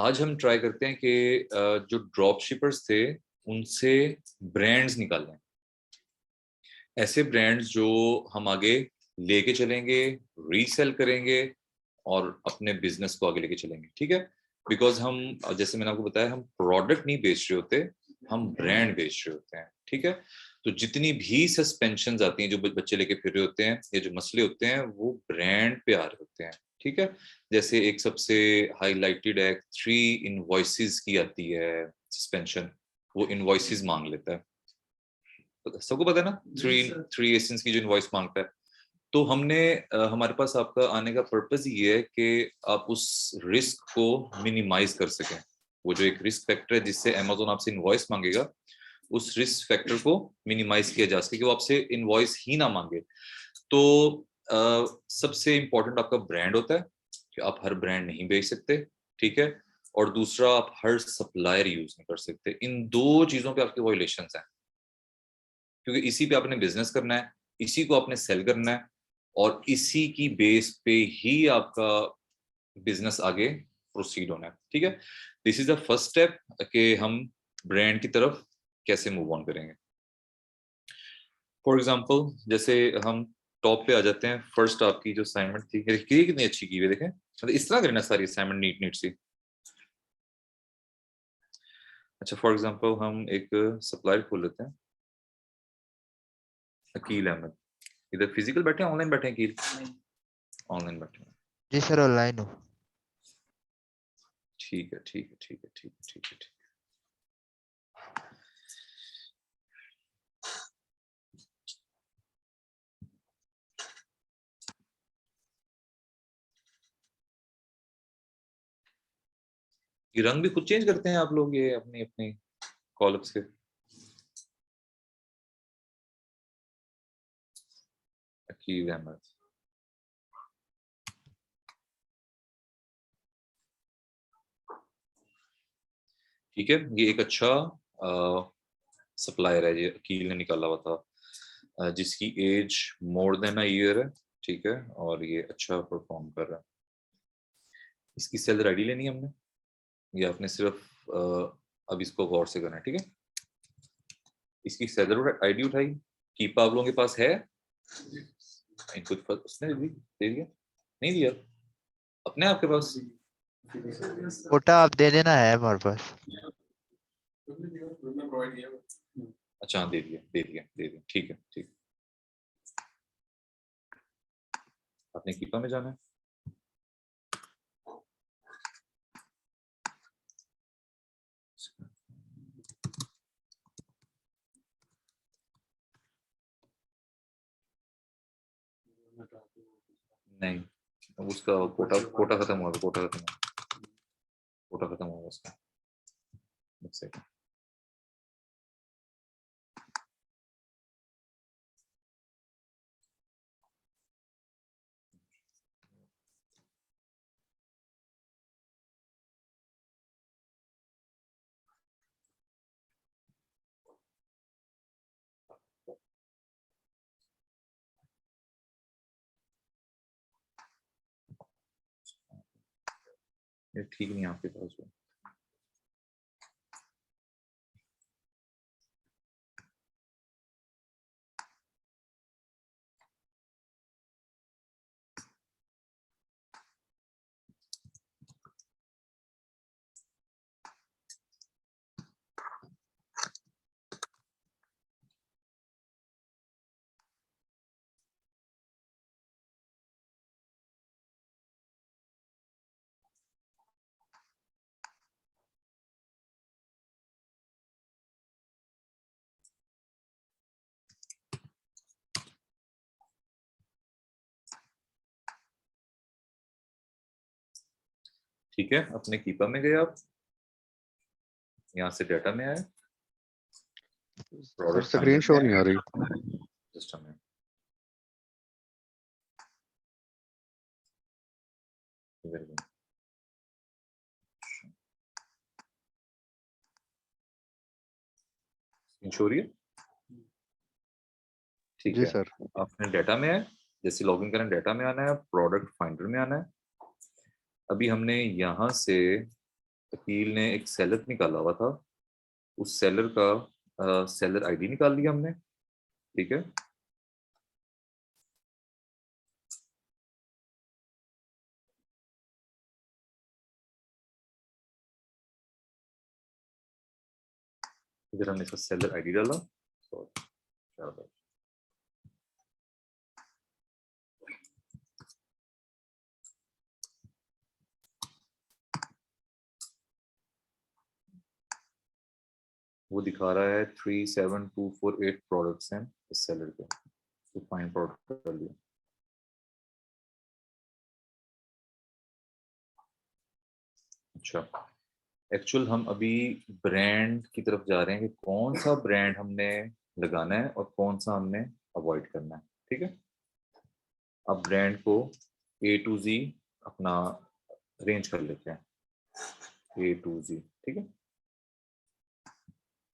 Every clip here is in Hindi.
आज हम ट्राई करते हैं कि जो ड्रॉप शिपर्स थे उनसे ब्रांड्स निकालें, ऐसे ब्रांड्स जो हम आगे लेके चलेंगे, रीसेल करेंगे और अपने बिजनेस को आगे लेके चलेंगे। ठीक है, बिकॉज हम, जैसे मैंने आपको बताया, हम प्रोडक्ट नहीं बेच रहे होते, हम ब्रांड बेच रहे होते हैं। ठीक है, तो जितनी भी सस्पेंशन आती हैं जो बच्चे लेके फिर रहे होते हैं या जो मसले होते हैं वो ब्रांड पे आ रहे होते हैं। ठीक है, जैसे एक सबसे हाईलाइटेड है 3 इनवॉइसेस की आती है सस्पेंशन, वो इनवॉइसेस मांग लेता है, सबको पता है ना, थ्री एसेंस की जो इनवॉइस मांगता है। तो हमने हमारे पास आपका आने का पर्पस ये है कि आप उस रिस्क को मिनिमाइज कर सकें। वो जो एक रिस्क फैक्टर है जिससे अमेज़न आपसे इनवॉइस मांगेगा, उस रिस्क फैक्टर को मिनिमाइज किया जा सके कि वो आपसे इनवॉइस ही ना मांगे। तो सबसे इंपॉर्टेंट आपका ब्रांड होता है कि आप हर ब्रांड नहीं बेच सकते। ठीक है, और दूसरा आप हर सप्लायर यूज नहीं कर सकते। इन दो चीजों पे आपके वायलेशंस हैं, क्योंकि इसी पे आपने बिजनेस करना है, इसी को आपने सेल करना है और इसी की बेस पे ही आपका बिजनेस आगे प्रोसीड होना है। ठीक है, this is the first step कि हम ब्रांड की तरफ कैसे मूव ऑन करेंगे। फॉर एग्जांपल, जैसे हम टॉप पे आ जाते हैं। फर्स्ट आपकी जो असाइनमेंट थी, ये कितनी अच्छी की हुई है, देखें, मतलब इस तरह करना सारी असाइनमेंट नीट नीट सी। अच्छा, फॉर एग्जांपल हम एक सप्लायर खोल लेते हैं, अकील अहमद। इधर फिजिकल बैठे हैं, ऑनलाइन बैठे हैं अकील? ऑनलाइन बैठे हैं। जी सर, ऑनलाइन हो। ठीक है, ठीक है, ठीक है, ठीक है, ठीक है, ठीक है। ये रंग भी खुद चेंज करते हैं आप लोग, ये अपनी अपनी कॉलम्स के? अकील अहमद, ठीक है, ये एक अच्छा सप्लायर है, ये अकील ने निकाला हुआ था, जिसकी age more than a year है। ठीक है, और ये अच्छा परफॉर्म कर रहा है। इसकी सेलर आईडी लेनी है हमने, ये आपने सिर्फ अब इसको गौर से करना है। ठीक है, इसकी सेलर आईडी उठाई, कीपा आप लोगों के पास है? इनपुट उसने दे दिया, नहीं दिया अपने आपके पास? कोटा आप दे देना, है हमारे पास। अच्छा हाँ, दे दिया, दे दिया, दे दिया, ठीक है, ठीक है। आपने कीपा में जाना है। नहीं, अब उसका कोटा कोटा खत्म हुआ, कोटा खत्म हुआ, कोटा खत्म हुआ उसका। एक सेकंड। ये ठीक नहीं है आपके पास वो। ठीक है, अपने कीपा में गए आप, यहाँ से डाटा में आए, sir product screen family show में नहीं आ रही। सिस्टम में। इधर भी। स्क्रीन शो हो रही है? ठीक जी है, सर। आपने डाटा में है, जैसे लॉगिन करें डाटा में आना है, प्रोडक्ट फाइंडर में आना है। अभी हमने यहाँ से वकील ने एक सेलर निकाला हुआ था, उस सेलर का सेलर आईडी निकाल लिया हमने, ठीक है। इधर हमने इसका सेलर आईडी डाला, वो दिखा रहा है 37248 प्रोडक्ट्स हैं इस सेलर के, तो फाइंड प्रोडक्ट कर लिया। अच्छा, एक्चुअल हम अभी ब्रांड की तरफ जा रहे हैं कि कौन सा ब्रांड हमने लगाना है और कौन सा हमने अवॉइड करना है, ठीक है। अब ब्रांड को A to Z अपना अरेंज कर लेते हैं, A to Z, ठीक है।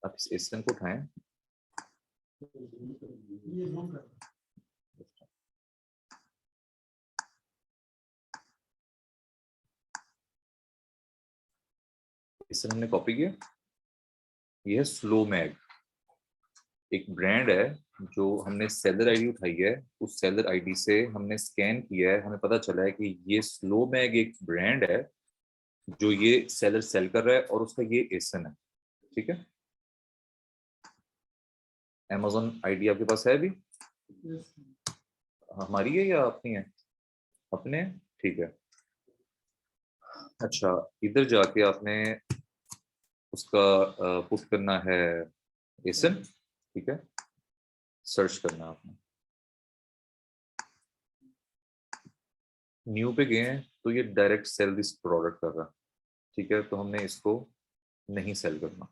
अब इस एसन को उठाएं, एसन हमने कॉपी किया। यह स्लो मैग एक ब्रांड है जो हमने सेलर आईडी उठाई है, उस सेलर आईडी से हमने स्कैन किया है, हमें पता चला है कि ये स्लो मैग एक ब्रांड है जो ये सेलर सेल कर रहा है और उसका ये एसन है, ठीक है। Amazon आईडी आपके पास है अभी? हमारी है या अपनी है? अपने, ठीक है। अच्छा, इधर जाके आपने उसका पुट करना है एसन, ठीक है। सर्च करना है आपने, न्यू पे गए हैं तो ये डायरेक्ट सेल दिस प्रोडक्ट कर रहा है, ठीक है। तो हमने इसको नहीं सेल करना।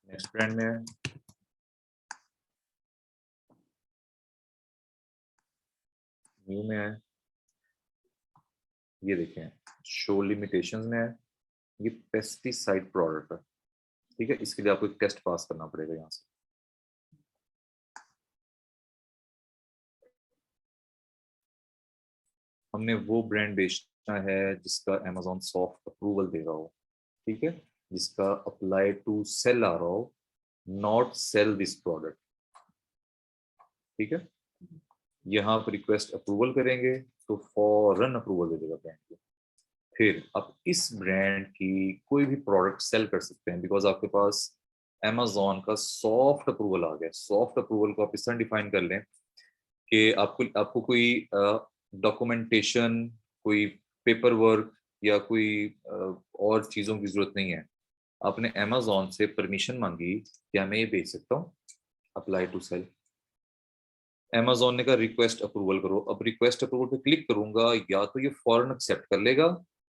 नेक्स्ट ब्रांड में है, न्यू में है, ये देखें शो लिमिटेशंस में है, ये पेस्टिसाइड प्रोडक्ट है, ठीक है। इसके लिए आपको एक टेस्ट पास करना पड़ेगा यहाँ से। हमने वो ब्रांड बेचना है जिसका Amazon सॉफ्ट अप्रूवल दे रहा हो, ठीक है, जिसका अप्लाई टू सेल आ रहा हो, नॉट सेल दिस प्रोडक्ट, ठीक है। यहाँ पर रिक्वेस्ट अप्रूवल करेंगे तो फौरन अप्रूवल दे देगा ब्रांड को। फिर आप इस ब्रांड की कोई भी प्रोडक्ट सेल कर सकते हैं बिकॉज आपके पास Amazon का सॉफ्ट अप्रूवल आ गया। सॉफ्ट अप्रूवल को आप इस तरह डिफाइन कर लें कि आपको कोई डॉक्यूमेंटेशन, कोई पेपर वर्क या कोई और चीज़ों की जरूरत नहीं है। आपने Amazon से परमिशन मांगी क्या मैं ये बेच सकता हूँ, अप्लाई टू सेल। Amazon ने कहा रिक्वेस्ट अप्रूवल करो। अब रिक्वेस्ट अप्रूवल पे क्लिक करूंगा, या तो ये फॉरन एक्सेप्ट कर लेगा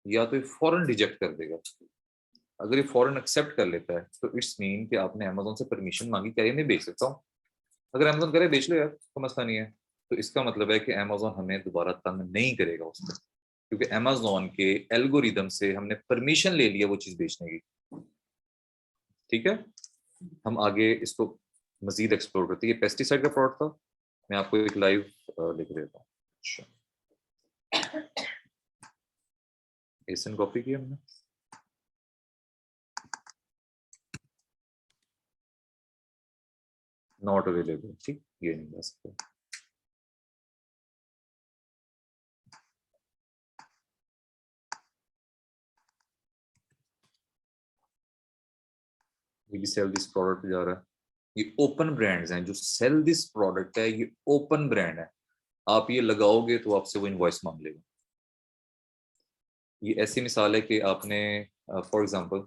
या तो ये फॉरन रिजेक्ट कर देगा। अगर ये फॉरन एक्सेप्ट कर लेता है तो इट्स मीन कि आपने Amazon से परमिशन मांगी क्या ये मैं बेच सकता हूँ। अगर Amazon करे बेच लो यार, कोई मसला नहीं है, तो इसका मतलब है कि Amazon हमें दोबारा तंग नहीं करेगा उस पर, क्योंकि Amazon के एल्गोरिदम से हमने परमिशन ले लिया वो चीज बेचने की, ठीक है। हम आगे इसको मजीद एक्सप्लोर करते हैं। ये पेस्टिसाइड का प्रोडक्ट था, मैं आपको एक लाइव लिख देता हूँ। अच्छा, एसन कॉपी किया हमने, नॉट अवेलेबल, ठीक, ये नहीं जा सकते। ये भी सेल दिस प्रोडक्ट जा रहा है। ये ओपन ब्रांड्स हैं, जो सेल दिस प्रोडक्ट है ये ओपन ब्रांड है। आप ये लगाओगे तो आपसे वो इनवॉइस मांग लेगा। ये ऐसी मिसाल है कि आपने फॉर एग्जांपल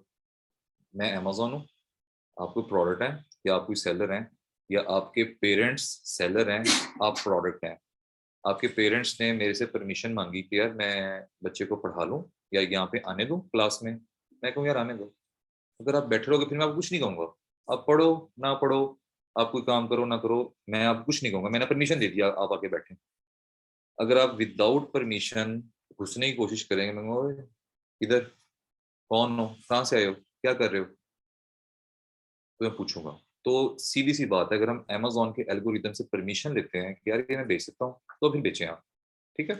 मैं Amazon हूँ, आप कोई प्रोडक्ट है या आप कोई सेलर हैं या आपके पेरेंट्स सेलर हैं, आप प्रोडक्ट हैं। आपके पेरेंट्स ने मेरे से परमिशन मांगी कि यार मैं बच्चे को पढ़ा लूँ या यहाँ पे आने दूँ क्लास में। मैं कहूँ यार आने दो। अगर आप बैठे रहोगे फिर मैं आपको कुछ नहीं कहूँगा। आप पढ़ो ना पढ़ो, आप कोई काम करो ना करो, मैं आपको कुछ नहीं कहूँगा, मैंने परमिशन दे दिया, आप आके बैठे। अगर आप विदाउट परमिशन घुसने की कोशिश करेंगे, मैं कहूँगा, "ओए, इधर कौन हो, कहाँ से आए हो, क्या कर रहे हो?" तो मैं पूछूंगा। तो सीधी सी बात है, अगर हम अमेजोन के एल्गोरिदम से परमिशन लेते हैं कि यार ये मैं बेच सकता हूँ, तो फिर बेचें आप, ठीक है।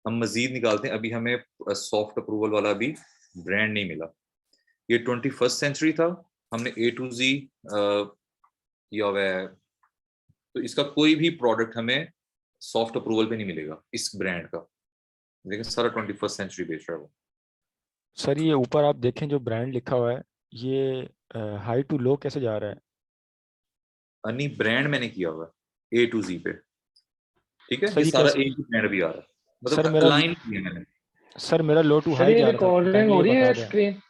हम मजीद निकालते हैं। अभी हमें सॉफ्ट अप्रूवल वाला भी ब्रांड नहीं मिला। ये 21st सेंचुरी था, हमने A to Z किया हुआ है, तो इसका कोई भी प्रोडक्ट हमें सॉफ्ट अप्रूवल पे नहीं मिलेगा इस ब्रांड का, लेकिन सारा 21st सेंचुरी बेच रहा है वो। सर ये ऊपर आप देखें जो ब्रांड लिखा हुआ है, ये हाई टू लो कैसे जा रहा है? नहीं, ब्रांड मैंने किया हुआ है A to Z पे, ठीक है। सर ये ये सारा कैसे? एक ही ब्रांड भी आ रहा है, सर मतलब मेरा अलाइन किया मैंने। सर मेरा लो टू सर हाई ये जा रहा था, रिकॉर्डिंग काइंडली हो ये रही बता है दें। स्क्रीन?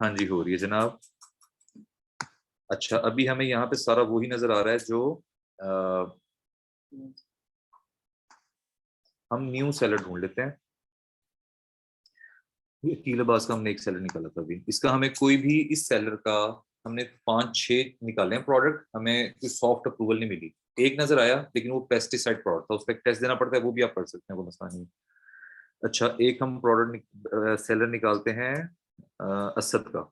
हाँ जी, हो रही है जनाब। अच्छा, अभी हमें यहाँ पे सारा वही नजर आ रहा है जो आ, हम न्यू सेलर ढूंढ लेते हैं। ये कीलाबाज का हमने एक सेलर निकाला था अभी, इसका हमें कोई भी इस सेलर का, हमने 5-6 निकाले हैं प्रोडक्ट, हमें कोई सॉफ्ट अप्रूवल नहीं मिली। एक नजर आया, लेकिन वो पेस्टिसाइड प्रोडक्ट था, उस पर टेस्ट देना पड़ता है, वो भी आप कर सकते हैं, वो मसला नहीं है। अच्छा, एक हम प्रोडक्ट सेलर निकालते हैं असद का,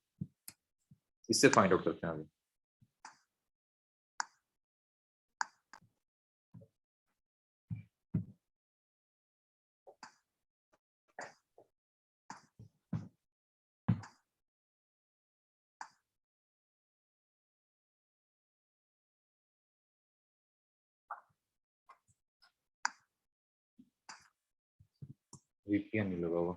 इससे फाइंड आउट करते हैं आगे। VPN नहीं लगा हुआ।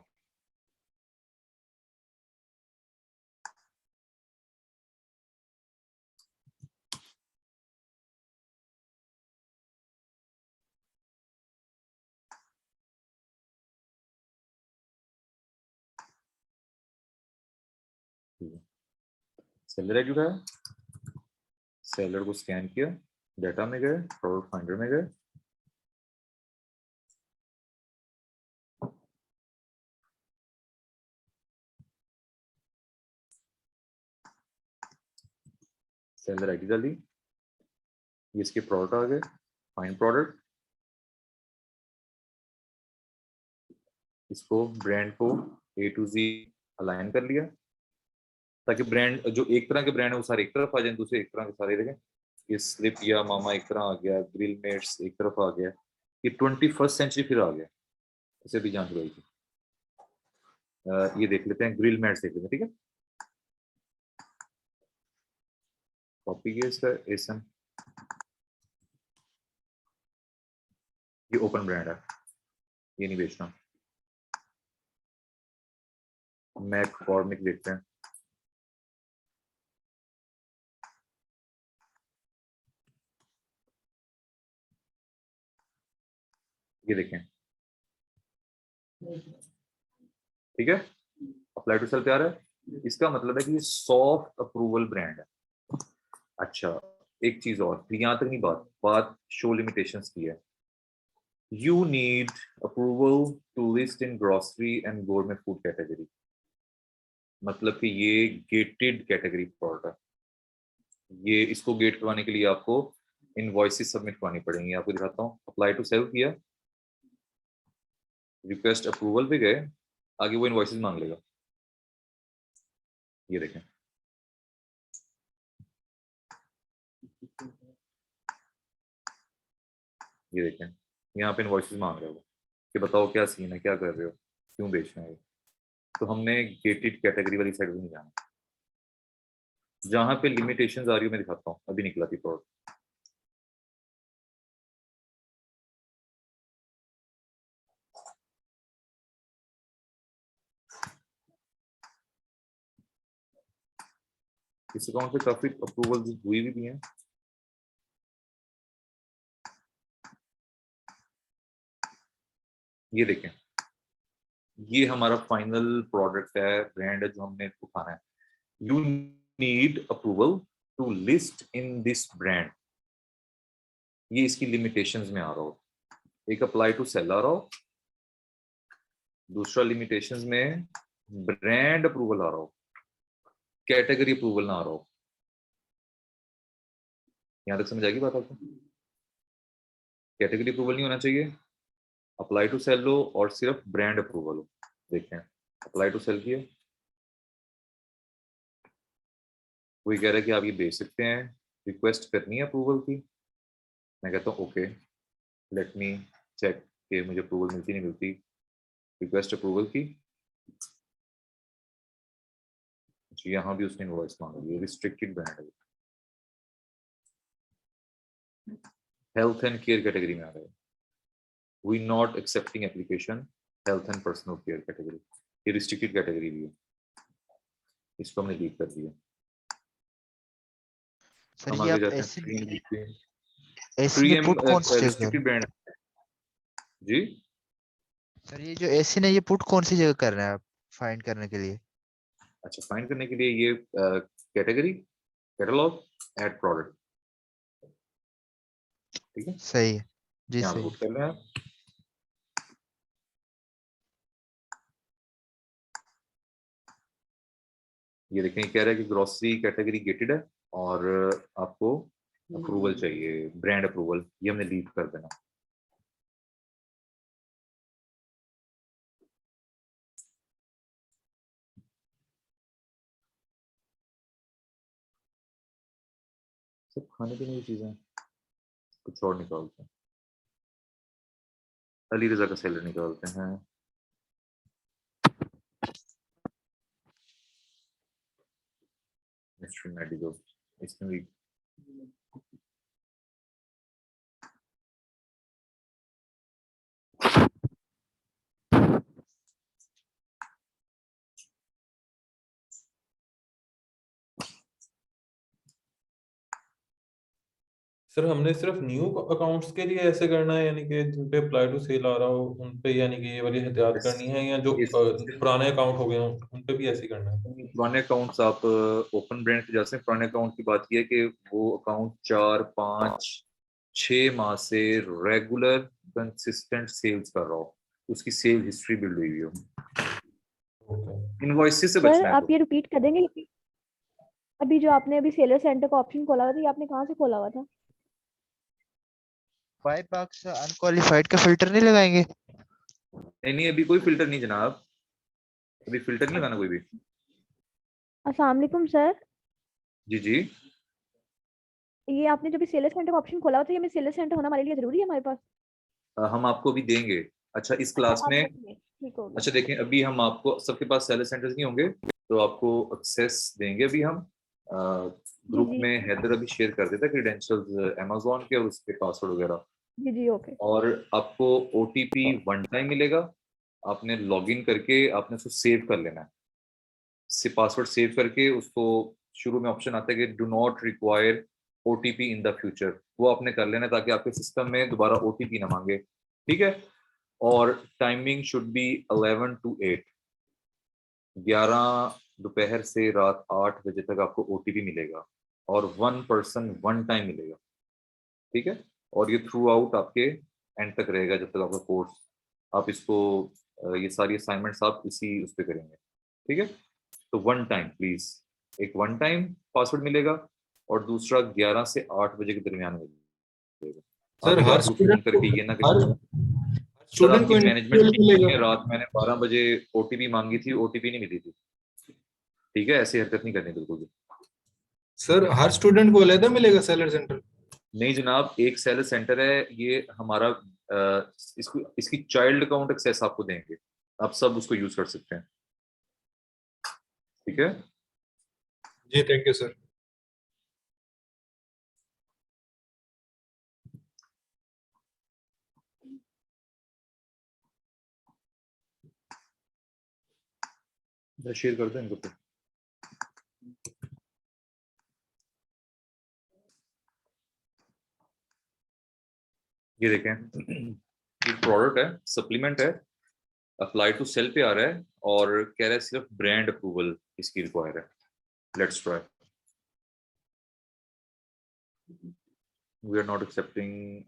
सेलर आईडी उठाया, सेलर को स्कैन किया, डाटा में गए, प्रोडक्ट फाइंडर में गए, सेलर आईडी डाली, ये इसके प्रोडक्ट आ गए, फाइंड प्रोडक्ट, इसको ब्रांड को A to Z अलाइन कर लिया, ताकि ब्रांड जो एक तरह के ब्रांड है वो सारे एक तरफ आ जाए, दूसरे एक तरह के सारे देखें। ये स्लिप या मामा एक तरह आ गया, ग्रिल मेट्स एक तरफ आ गया, ये 21st सेंचुरी फिर आ गया, इसे भी जांच हुई थी। ये देख लेते हैं, ग्रिल मेट्स देख लेते हैं, ठीक है। कॉपी किया इसका एसएम, ये ओपन ब्रांड है, ये नहीं बेचना। मैक फॉर्मिक देखते हैं, ये देखें, ठीक है। अप्लाई टू सेल पे आ रहा है, इसका मतलब है कि ये सॉफ्ट अप्रूवल ब्रांड है। अच्छा, एक चीज और, फिर यहाँ तक नहीं, बात बात शो लिमिटेशंस की है। You need approval to list in grocery and gourmet food category, मतलब कि ये गेटेड कैटेगरी प्रोडक्ट है। ये इसको गेट करवाने के लिए आपको इनवॉइसेस सबमिट करवानी पड़ेंगी। आपको दिखाता हूँ, अप्लाई टू सेल किया, रिक्वेस्ट अप्रूवल पे गए, आगे वो इनवॉइसेस मांग लेगा। ये देखें, ये देखें, यहाँ पे इनवॉइसेस मांग रहे हो कि बताओ क्या सीन है, क्या कर रहे हो, क्यों बेच रहे हैं। तो हमने गेटेड कैटेगरी वाली साइड में नहीं जाना। जहाँ पे लिमिटेशंस आ रही है मैं दिखाता हूँ, अभी निकला थी प्रोडक्ट। इस अकाउंट पे काफी अप्रूवल हुई भी हैं। ये देखें, ये हमारा फाइनल प्रोडक्ट है, ब्रांड है जो हमने उठाना है। You need approval to list in this brand, ये इसकी लिमिटेशंस में आ रहा हो। एक अप्लाई टू सेल आ रहा हो, दूसरा लिमिटेशंस में ब्रांड अप्रूवल आ रहा हो, कैटेगरी अप्रूवल ना आ रहा हो। यहां तक समझ आएगी बात आपको? कैटेगरी अप्रूवल नहीं होना चाहिए, अप्लाई टू सेल हो और सिर्फ ब्रांड अप्रूवल हो। देखें अप्लाई टू सेल किया, वही कह रहा है कि आप ये भेज सकते हैं, रिक्वेस्ट करनी है अप्रूवल की। मैं कहता हूँ ओके, लेट मी चेक कि मुझे अप्रूवल मिलती नहीं मिलती। रिक्वेस्ट अप्रूवल की, यहाँ भी उसने इनवॉइस मांग ली, रिस्ट्रिक्टेड ब्रांड है, हेल्थ एंड केयर कैटेगरी में आ रहा है। We not accepting application health and personal care category, ये रिस्ट्रिक्टेड कैटेगरी भी है, इसको हमने लीव कर दिया। सर हम ये आगे आप जाते एसी हैं। एसी ने पुट कौन सी जगह रिस्ट्रिक्टेड ब्रांड जी। सर ये जो एसी ने ये पुट कौन सी जगह कर रहे हैं आप फाइंड करने के लिए? अच्छा, फाइंड करने के लिए ये कैटेगरी, कैटलॉग, एड प्रोडक्ट, ठीक है, सही है जी, यहाँ सही। पुट कर रहे हैं आप। ये देखें, कह रहा है कि ग्रोसरी कैटेगरी गेटेड है और आपको अप्रूवल चाहिए, ब्रांड अप्रूवल, ये हमने लीव कर देना। सब खाने पीने की चीजें, कुछ और निकालते हैं, अली रजा का सेलर निकालते हैं। मिस्टर मेडिको, इसमें भी सर हमने सिर्फ न्यू अकाउंट्स के लिए ऐसे करना है, यानी कि जिन पे अप्लाई टू सेल आ रहा हो उन पे, यानी कि ये वाली एहतियात करनी है, या जो पुराने अकाउंट हो गए हों उन पे भी ऐसे करना है? पुराने अकाउंट्स आप ओपन ब्रांड पे जा सकते हैं। पुराने अकाउंट की बात यह है कि वो अकाउंट 4, 5, 6 माह से रेगुलर कंसिस्टेंट सेल्स कर रहा हो, उसकी सेल हिस्ट्री बिल्ड हुई हो। ओके। इनवॉइसेस से सर बचना है आप ये रिपीट कर देंगे? अभी जो आपने अभी सेलर सेंटर का ऑप्शन खोला हुआ था, ये आपने कहाँ से खोला हुआ था? 5 bucks अनक्वालिफाइड का फिल्टर नहीं लगाएंगे? नहीं, अभी कोई फिल्टर नहीं जनाब, अभी फिल्टर नहीं लगाना कोई भी। अस्सलाम वालेकुम सर, जी जी, ये आपने जो भी सेलर सेंटर का ऑप्शन खोला हुआ था, ये में सेलर सेंटर होना हमारे लिए जरूरी है हमारे पास? हम आपको भी देंगे। अच्छा, इस अच्छा क्लास आप में, रखिए, ठीक हो गया। अच्छा देखें, अभी हम आपको, सबके पास सेलर सेंटर्स नहीं होंगे, तो आपको एक्सेस देंगे अभी हम। जी ग्रुप जी में हैदर अभी शेयर कर देता है क्रीडेंशियल्स अमेजोन के और उसके पासवर्ड वगैरह, जी जी ओके और आपको ओटीपी वन टाइम मिलेगा। आपने लॉगिन करके आपने उसको सेव कर लेना है, से पासवर्ड सेव करके उसको, शुरू में ऑप्शन आता है कि do not require OTP in the future, वो आपने कर लेना है ताकि आपके सिस्टम में दोबारा ओटीपी ना मांगे, ठीक है। और टाइमिंग शुड बी 11 to 8, 11 दोपहर से रात 8 बजे तक आपको ओटीपी मिलेगा, और 1 पर्सन 1 टाइम मिलेगा, ठीक है। और ये थ्रू आउट आपके एंड तक रहेगा जब तक आपका कोर्स, आप इसको ये सारी असाइनमेंट्स आप इसी उस पर करेंगे, ठीक है। तो 1 टाइम प्लीज, एक 1 टाइम पासवर्ड मिलेगा, और दूसरा 11 से 8 बजे के दरमियान मिलेगा। आप सर एक हर बार ग्रुप फोन स्टूडेंट को करके ये ना हर करें, सर स्टूडेंट आपकी को मैनेजमेंट इंडिविजुअल मिलेगा? रात मैंने 12 बजे ओटीपी मांगी थी, ओटीपी नहीं मिली थी, ठीक है, ऐसी हरकत नहीं करनी बिल्कुल भी। सर हर स्टूडेंट को अलग मिलेगा सेलर सेंटर? नहीं जनाब, एक सेलर सेंटर है ये हमारा, इसको, इसकी चाइल्ड अकाउंट एक्सेस आपको देंगे, आप सब उसको यूज कर सकते हैं, ठीक है। जी थैंक यू सर। शेयर कर दें इनको, ये देखें, एक प्रोडक्ट है, सप्लीमेंट है, अप्लाई टू सेल पे आ रहा है, और कह रहा है सिर्फ ब्रांड अप्रूवल इसकी रिक्वायर है। Let's try, we are not accepting,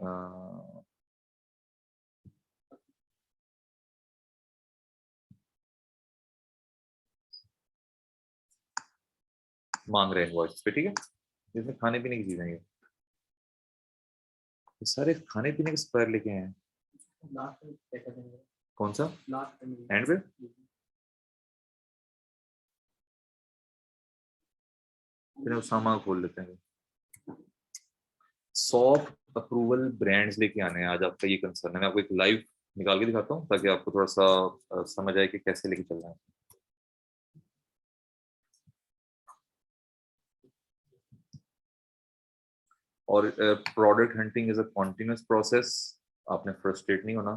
मांग रहे हैं इनवॉइस पे, ठीक है। इसमें खाने पीने की चीजें ये, ये सारे खाने पीने के सप्लायर लेके आए हैं। कौन सा एंड पे? फिर उसामा को खोल लेते हैं। सॉफ्ट अप्रूवल ब्रांड्स लेके आने हैं आज, आपका ये कंसर्न है। मैं आपको एक लाइव निकाल के दिखाता हूँ ताकि आपको थोड़ा सा समझ आए कि कैसे लेके चलना है। और product hunting is a continuous process. आपने फ्रस्ट्रेट नहीं होना,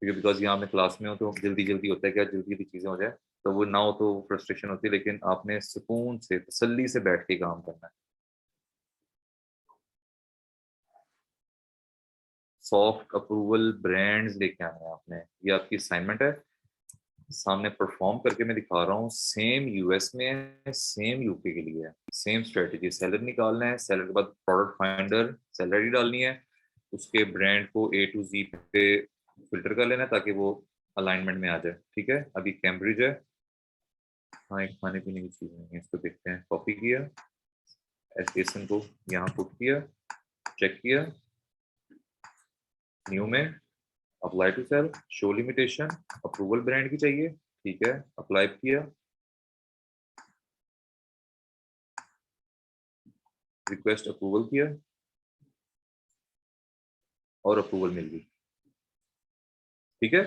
क्योंकि बिकॉज यहाँ में क्लास में हो तो जल्दी जल्दी होता है, क्या जल्दी जल्दी चीजें हो जाए तो वो ना हो तो फ्रस्ट्रेशन होती है, लेकिन आपने सुकून से तसल्ली से बैठ के काम करना है। सॉफ्ट अप्रूवल ब्रांड्स लेके आने हैं आपने, ये आपकी असाइनमेंट है। सामने परफॉर्म करके मैं दिखा रहा हूँ। सेम यूएस में है, सेम यूके के लिए है, सेम स्ट्रेटजी। सेलर निकालना है, सेलर के बाद product finder seller I D डालनी है, उसके ब्रांड को A to Z पे फिल्टर कर लेना है ताकि वो अलाइनमेंट में आ जाए। ठीक है, अभी कैम्ब्रिज है। हाँ, एक खाने पीने की चीज नहीं है, इसको देखते हैं। कॉपी किया, एसएसन को यहाँ पुट किया, चेक किया, न्यू में apply to sell, show limitation, approval brand की चाहिए। ठीक है, अप्लाई किया, रिक्वेस्ट अप्रूवल किया और अप्रूवल मिल गई। ठीक है,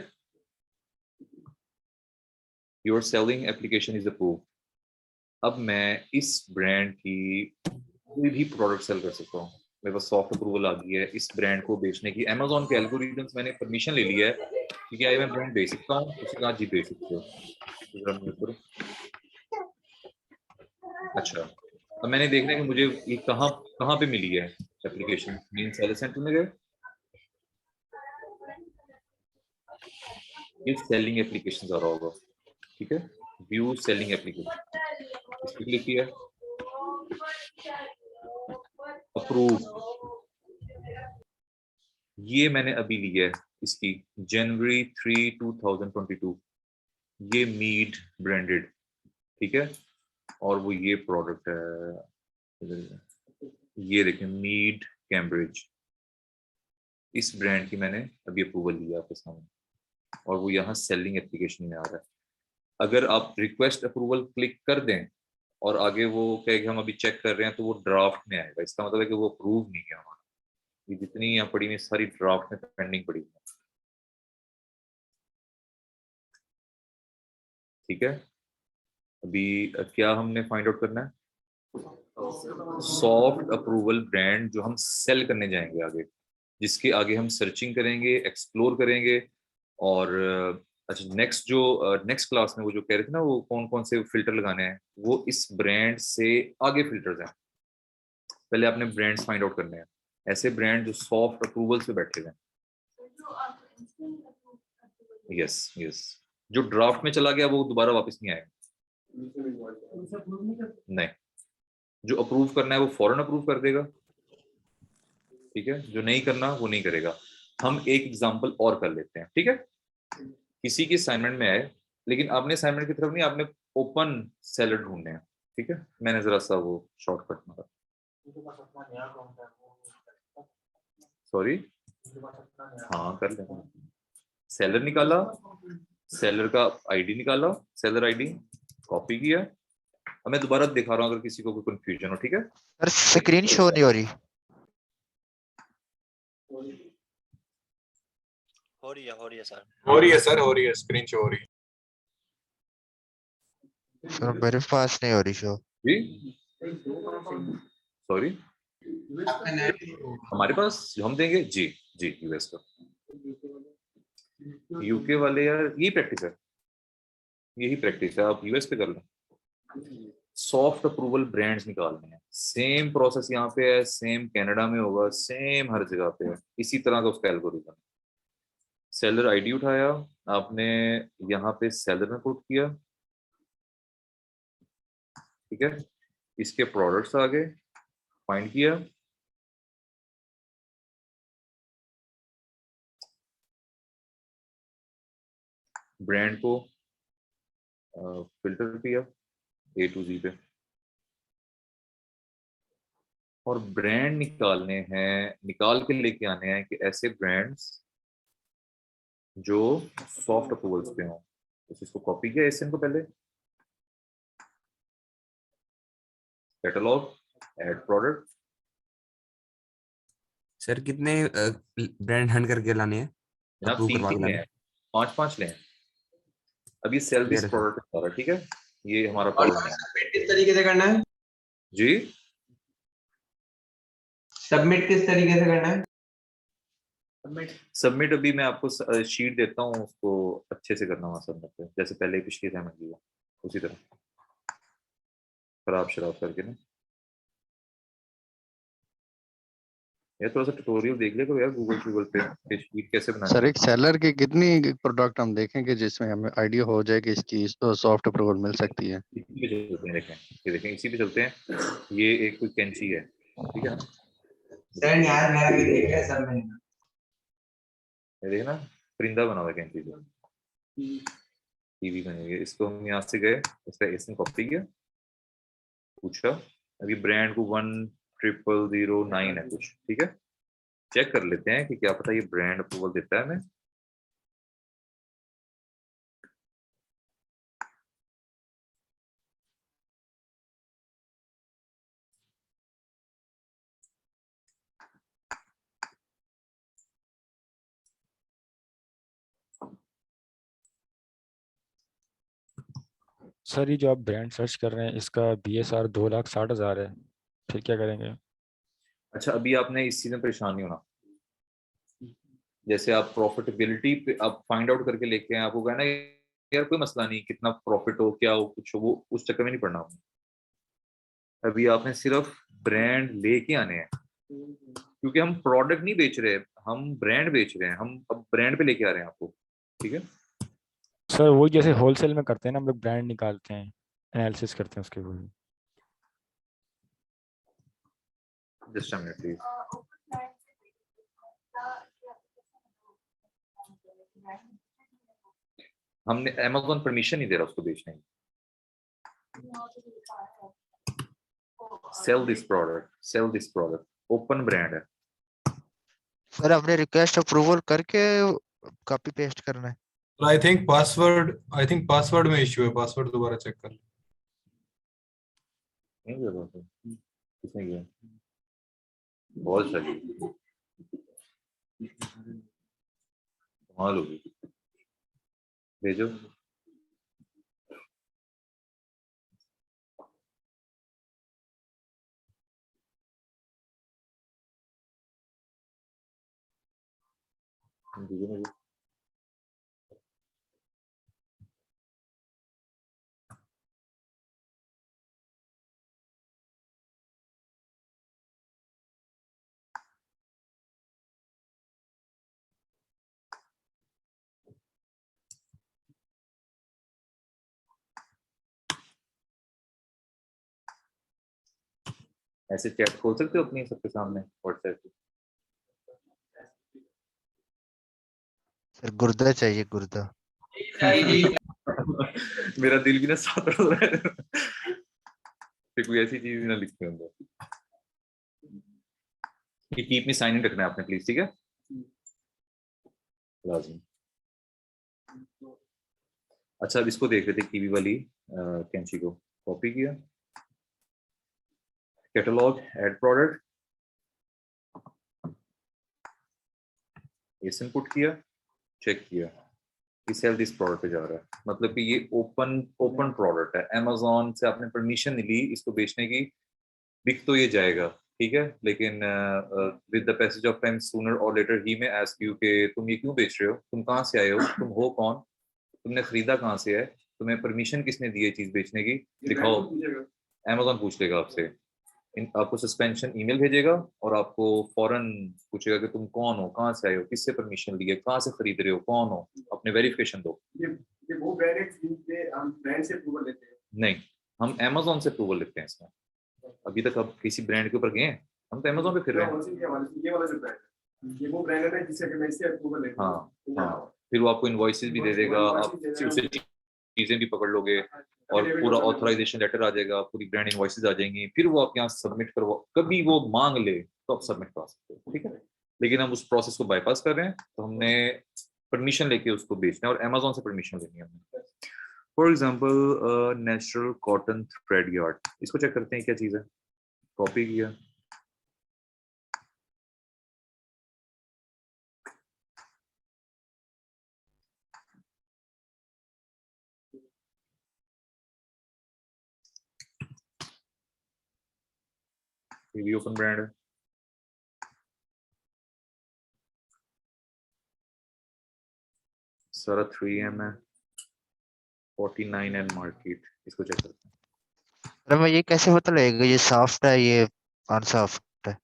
your selling application is approve. अब मैं इस ब्रांड की कोई भी प्रोडक्ट सेल कर सकता हूँ। मेरे पास सॉफ्ट अप्रूवल आ गई है इस ब्रांड को बेचने की। अमेजोन के एल्गोरिथम्स मैंने परमिशन ले ली है कि क्या मैं ब्रांड बेच सकता हूँ। उसके बाद जी बेच सकते हो। अच्छा, अब मैंने देखना है कि मुझे ये कहाँ कहाँ पे मिली है एप्लीकेशन। मेन सेलर सेंटर में गए, ये सेलिंग एप्लीकेशन आ रहा होगा। ठीक है, व्यू सेलिंग एप्लीकेशन, इस पर क्लिक किया, अप्रूव। ये मैंने अभी ली है इसकी, जनवरी 3, 2022। ये मीड ब्रांडेड। ठीक है, और वो ये प्रोडक्ट है, ये देखें, मीड कैम्ब्रिज। इस ब्रांड की मैंने अभी अप्रूवल लिया आपके सामने, और वो यहाँ सेलिंग एप्लीकेशन में आ रहा है। अगर आप रिक्वेस्ट अप्रूवल क्लिक कर दें और आगे वो कहे कि हम अभी चेक कर रहे हैं, तो वो ड्राफ्ट में आएगा। इसका मतलब है कि वो अप्रूव नहीं किया हमारा। ये जितनी यहाँ पड़ी हुई सारी ड्राफ्ट में पेंडिंग पड़ी है। ठीक है, अभी क्या हमने फाइंड आउट करना है? सॉफ्ट अप्रूवल ब्रांड जो हम सेल करने जाएंगे आगे, जिसके आगे हम सर्चिंग करेंगे, एक्सप्लोर करेंगे। और अच्छा, नेक्स्ट क्लास में वो जो कह रहे थे ना, वो कौन कौन से फिल्टर लगाने हैं, वो इस ब्रांड से आगे फिल्टर्स हैं। पहले आपने ब्रांड्स फाइंड आउट करने हैं, ऐसे ब्रांड जो सॉफ्ट अप्रूवल से बैठे हुए हैं। यस यस, जो ड्राफ्ट में चला गया वो दोबारा वापस नहीं आएगा। नहीं, जो अप्रूव करना है वो फौरन अप्रूव कर देगा। ठीक है, जो नहीं करना वो नहीं करेगा। हम एक एग्जांपल और कर लेते हैं। ठीक है, किसी की असाइनमेंट में आए, लेकिन आपने असाइनमेंट की तरफ नहीं, आपने ओपन सेलर ढूंढने हैं। ठीक है, मैंने जरा सा वो शॉर्टकट मारा, सॉरी। हाँ, कर लेंगे। सेलर निकाला, सेलर का आईडी निकाला, सेलर आईडी कॉपी किया। अब मैं दोबारा दिखा रहा हूँ अगर किसी को कोई कंफ्यूजन हो। ठीक है, सर स्क्रीन शो नहीं हो रही। हो रही है सर। हो रही है सर, हो रही है, स्क्रीन शो हो रही है। सर मेरे पास नहीं हो रही शो। जी सॉरी, हमारे पास जो हम देंगे जी, जी यूएस का। यूके वाले यार, यही प्रैक्टिस है, यही प्रैक्टिस है। आप यूएस पे कर लो। सॉफ्ट अप्रूवल ब्रांड्स निकालने हैं, सेम प्रोसेस यहाँ पे है, सेम कनाडा में होगा, सेम हर जगह पे है, इसी तरह का उसका एल्गोरिथम। सेलर आईडी उठाया आपने, यहाँ पे सेलर में पुट किया। ठीक है, इसके प्रोडक्ट्स आ गए, फाइंड किया, ब्रांड को फिल्टर किया A to Z पे, और ब्रांड निकालने हैं, निकाल के लेके आने हैं कि ऐसे ब्रांड्स जो सॉफ्ट अप्रूवल्स पे हों। तो इसको कॉपी किया एसएन को पहले, कैटलॉग, ऐड प्रोडक्ट। सर कितने ब्रांड हंट करके लाने हैं, जनाब अप्रूव करवा के 3 लाने लें, 5 लें। अभी सेल दिस हैं? प्रोडक्ट है सारा, ठीक है, ये हमारा और प्रॉब्लम है सबमिट किस तरीके से करना है? जी। सबमिट किस तरीके से करना है? सबमिट अभी मैं आपको शीट देता हूँ, उसको अच्छे से करना वहाँ सबमिट, जैसे पहले पिछली असाइनमेंट की है उसी तरह, खराब शराब करके ना। यार थोड़ा सा ट्यूटोरियल देख ले को यार, गूगल पे शीट कैसे बनाना सर है। एक सेलर की कितनी प्रोडक्ट हम देखेंगे जिसमें हमें आइडिया हो जाए कि इसकी सॉफ्ट अप्रूवल मिल सकती है? इसी पे चलते हैं, देखें ये देखें, इसी पे चलते हैं। ये एक कोई कैंची है, ठीक है ना, सर यार मेरा भी देख रहा है सब में। ये देखना परिंदा बना हुआ है कैंची से, टीवी बनी हुई है। इसको हम यहाँ से गए, इसका इसने कॉपी किया, पूछा अभी ब्रांड को 10009 है कुछ, ठीक है, चेक कर लेते हैं कि क्या पता ये ब्रांड अप्रूवल देता है हमें। सर ये जो आप ब्रांड सर्च कर रहे हैं इसका BSR 2,60,000 है, फिर क्या करेंगे? अच्छा अभी आपने इस चीज में परेशान नहीं होना, जैसे आप प्रॉफिटेबिलिटी पे आप फाइंड आउट करके लेके आए, आपको कहना यार कोई मसला नहीं, कितना प्रॉफिट हो क्या हो कुछ हो, वो उस चक्कर में नहीं पड़ना आपने। अभी आपने सिर्फ ब्रांड लेके आने हैं, क्योंकि हम प्रोडक्ट नहीं बेच रहे, हम ब्रांड बेच रहे हैं, हम अब ब्रांड पे लेके आ रहे हैं आपको, ठीक है। सर वही जैसे होलसेल में करते हैं ना, हम लोग ब्रांड निकालते हैं, एनालिसिस करते हैं उसके वही। Just a minute please. हमने Amazon परमिशन नहीं दे रहा उसको बेचने की। Sell this product open brand है। सर आपने रिक्वेस्ट अप्रूवल करके कॉपी पेस्ट करना है। आई थिंक पासवर्ड में इश्यू है, पासवर्ड दोबारा चेक कर लो। नहीं दे रहा था, किसने किया? बहुत सही, कमाल होगी, भेजो। भेजो मुझे। ऐसे चैट खोल सकते हो अपनी सबके सामने व्हाट्सएप पे? सर गुर्दा चाहिए, गुर्दा। मेरा दिल भी ना साथ रहा है फिर कोई ऐसी चीज ना लिखते अंदर। ये कीप मी साइन इन रखना है आपने प्लीज, ठीक है, लाजमी। अच्छा अब इसको देख रहे थे, कीवी वाली कैंची को कॉपी किया, कैटलॉग, ऐड प्रोडक्ट, इस इनपुट किया, चेक किया कि सेल दिस प्रोडक्ट पे जा रहा है, मतलब कि ये ओपन प्रोडक्ट है, Amazon से आपने परमिशन नहीं ली इसको बेचने की, बिक तो ये जाएगा, ठीक है, लेकिन with the passage of time sooner और लेटर ही में आस्क यू कि तुम ये क्यों बेच रहे हो, तुम कहाँ से आए हो, तुम हो कौन, तुमने खरीदा कहाँ से है, तुम्हें परमिशन किसने दी है चीज बेचने की, दिखाओ। Amazon पूछ लेगा आपसे, आपको सस्पेंशन ईमेल भेजेगा और आपको फौरन पूछेगा कि तुम कौन हो, कहाँ से आए हो, किससे परमिशन ली है, कहाँ से खरीद रहे हो, कौन हो, अपने वेरिफिकेशन दो। ये वो ब्रांड है जिनसे हम ब्रांड से अप्रूवल लेते हैं? नहीं, हम Amazon से अप्रूवल लेते हैं इसमें। अभी तक आप किसी ब्रांड के ऊपर गए हैं? हम तो Amazon पे फिर रहे हैं। ये वाला जो ब्रांड है, ये वो ब्रांड है जिससे मैं इससे अप्रूवल लेता हूं। हाँ, फिर वो आपको इनवॉइसेस भी दे देगा, आप उसे चीजें भी पकड़ लोगे और पूरा ऑथराइजेशन लेटर आ जाएगा, पूरी ब्रांड इनवॉइसेस आ जाएंगी, फिर वो आपके यहाँ सबमिट करवा, कभी वो मांग ले तो आप सबमिट करा सकते हो, ठीक है। लेकिन हम उस प्रोसेस को बाईपास कर रहे हैं, तो हमने परमिशन लेके उसको बेचना है और अमेजोन से परमिशन लेनी है हमने। For example natural cotton thread yard, इसको चेक करते हैं क्या चीज़ है। कॉपी किया, ये भी ओपन ब्रांड है। सारा 3M है, 49 एंड मार्केट, इसको चेक करते हैं। अरे मैं ये कैसे पता लगेगा ये सॉफ्ट है ये अनसॉफ्ट है?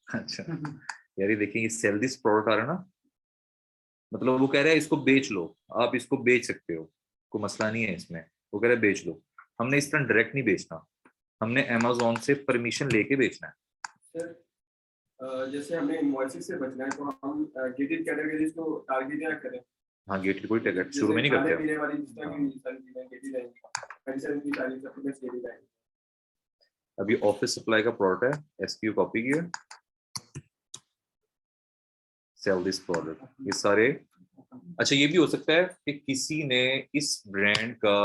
अच्छा यार, ये देखिए, ये सेल दिस प्रोडक्ट आ रहा है ना, मतलब वो कह रहा है इसको बेच लो, आप इसको बेच सकते हो, कोई मसला नहीं है इसमें। वो कह रहा है बेच लो। हमने इस तरह डायरेक्ट नहीं बेचना, हमने अमेजोन से परमिशन लेके बेचना है। सर जैसे हमें इनवॉइसेस से बचना है, तो हम गेटेड कैटेगरीज को टारगेट ना करें। हाँ, गेटेड कोई टारगेट शुरू में नहीं करते पीने हम। वाली जिस तरह की सारी चीजें गेटेड रहेंगी, पेंशन की सारी सप्लीमेंट्स गेटेड रहेंगी। अभी ऑफिस सप्लाई का प्रोडक्ट है, एसक्यू कॉपी किया, सेल दिस प्रोडक्ट, ये सारे। अच्छा, ये भी हो सकता है कि किसी ने इस ब्रांड का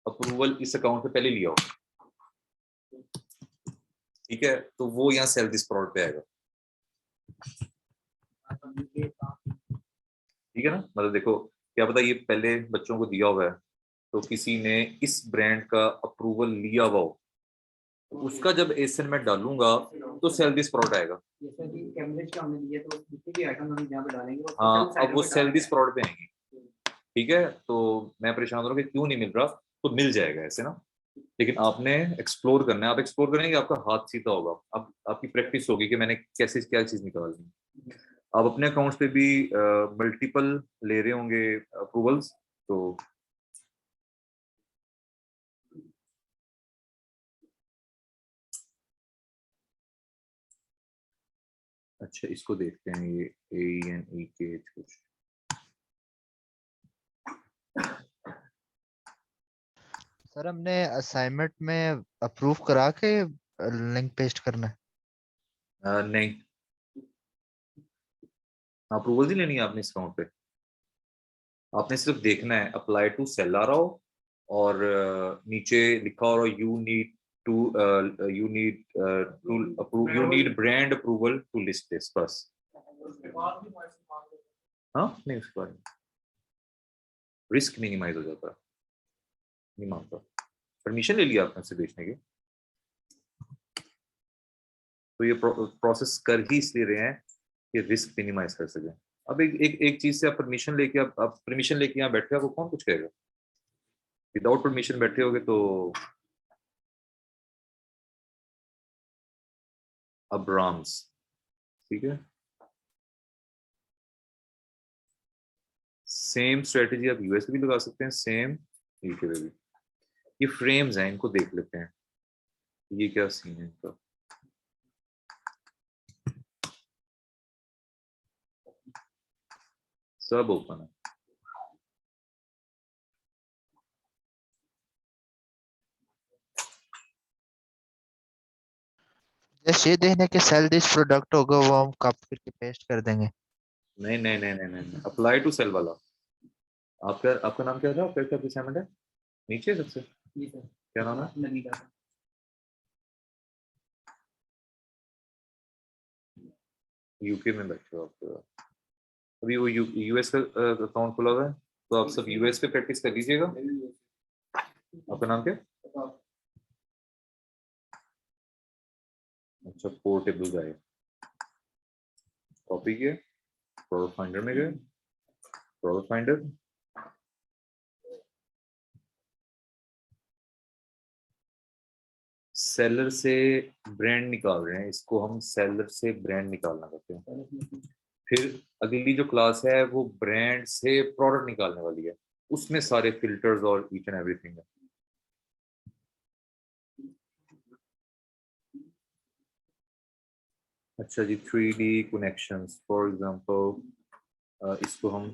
अप्रूवल इस अकाउंट पे पहले लिया हो, ठीक है, तो वो यहाँ सेल दिस प्रोडक्ट पे आएगा, ठीक है ना। मतलब देखो, क्या पता ये पहले बच्चों को दिया हुआ है, तो किसी ने इस ब्रांड का अप्रूवल लिया हुआ हो, तो उसका जब एसन में डालूंगा तो सेल दिस प्रोडक्ट आएगा। जैसे कि कैम्ब्रिज का हमने दिया, तो जितने भी आइटम हम यहाँ पे डालेंगे वो हाँ, अब वो सेल दिस प्रोडक्ट पे आएंगी, ठीक है। तो मैं परेशान हो रहा हूँ कि क्यों नहीं मिल रहा, तो मिल जाएगा ऐसे ना, लेकिन आपने एक्सप्लोर करना है। आप एक्सप्लोर करेंगे, आपका हाथ सीधा होगा, आप आपकी प्रैक्टिस होगी कि मैंने कैसे क्या चीज निकालनी है। आप अपने अकाउंट्स पे भी मल्टीपल ले रहे होंगे अप्रूवल्स, तो अच्छा, इसको देखते हैं, ये ANEK कुछ। सर हमने असाइनमेंट में अप्रूव करा के लिंक पेस्ट करना है? नहीं, अप्रूवल ही लेनी है आपने इस अकाउंट पे। आपने सिर्फ देखना है अप्लाई टू सेल आ रहा हो, और नीचे लिखा हो रहा, you need to approve, you need brand approval to list this, बस। हाँ, नहीं, उसके बाद रिस्क मिनिमाइज हो जाता है, नहीं मानता। परमिशन ले लिया आपने उसे बेचने की, तो ये प्रोसेस कर ही इसलिए रहे हैं कि रिस्क मिनिमाइज कर सकें। अब एक चीज से आप परमिशन लेके, आप परमिशन लेके यहाँ बैठे हो, आपको कौन कुछ कहेगा। विदाउट परमिशन बैठे होगे तो अब्राम्स, ठीक है। सेम स्ट्रेटजी आप यूएस पे भी लगा सकते हैं, सेम यूके पे भी। ये फ्रेम्स हैं, इनको देख लेते हैं, ये क्या सीन है इनका। सब ओपन है, जस्ट ये देखने के सेल दिस प्रोडक्ट होगा वो हम कॉपी करके पेस्ट कर देंगे। नहीं नहीं नहीं नहीं नहीं, अप्लाई टू सेल वाला। आपका नाम क्या था, आपका क्या असाइनमेंट है, नीचे सबसे क्या नाम है? यूके में बैठे हो आप, अभी वो यूएस का अकाउंट खुला हुआ है, तो आप सब यूएस पे प्रैक्टिस कर लीजिएगा। आपका नाम क्या? अच्छा, पोर्टेबल गाय, कॉपी किया, प्रोडक्ट फाइंडर में गए, प्रोडक्ट फाइंडर, सेलर से ब्रांड निकाल रहे हैं, इसको हम सेलर से ब्रांड निकालना करते हैं। फिर अगली जो क्लास है वो ब्रांड से प्रोडक्ट निकालने वाली है, उसमें सारे फिल्टर्स और ईच एंड एवरीथिंग है। अच्छा जी, 3D कनेक्शंस, फॉर एग्जांपल इसको हम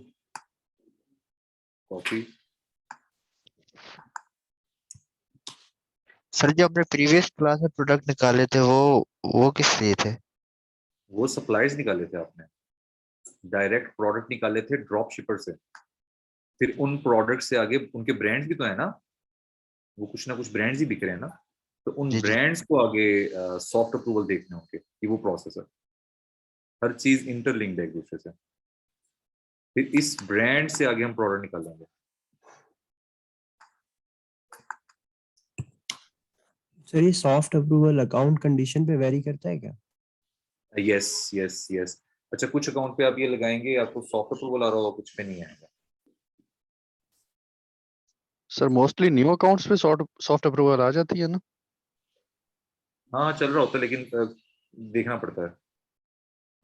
कॉपी, सर जो अपने प्रीवियस क्लास में प्रोडक्ट निकाले थे वो किस लिए थे? वो सप्लायर्स निकाले थे आपने, डायरेक्ट प्रोडक्ट निकाले थे ड्रॉप शिपर से, फिर उन प्रोडक्ट से आगे उनके ब्रांड्स भी तो है ना, वो कुछ ना कुछ ब्रांड्स ही बिक रहे हैं ना, तो उन जी जी ब्रांड्स को आगे सॉफ्ट अप्रूवल देखने होंगे कि वो प्रोसेस है, हर चीज इंटरलिंक्ड है एक दूसरे से, फिर इस ब्रांड से आगे हम प्रोडक्ट निकालेंगे। सर ये सॉफ्ट अप्रूवल अकाउंट कंडीशन पे वेरी करता है क्या? Yes yes yes. अच्छा, कुछ अकाउंट पे आप ये लगाएंगे आपको सॉफ्ट अप्रूवल आ रहा होगा, कुछ पे नहीं आएगा। सर मोस्टली न्यू अकाउंट्स पे सॉफ्ट अप्रूवल आ जाती है ना? हाँ चल रहा होता है, लेकिन देखना पड़ता है।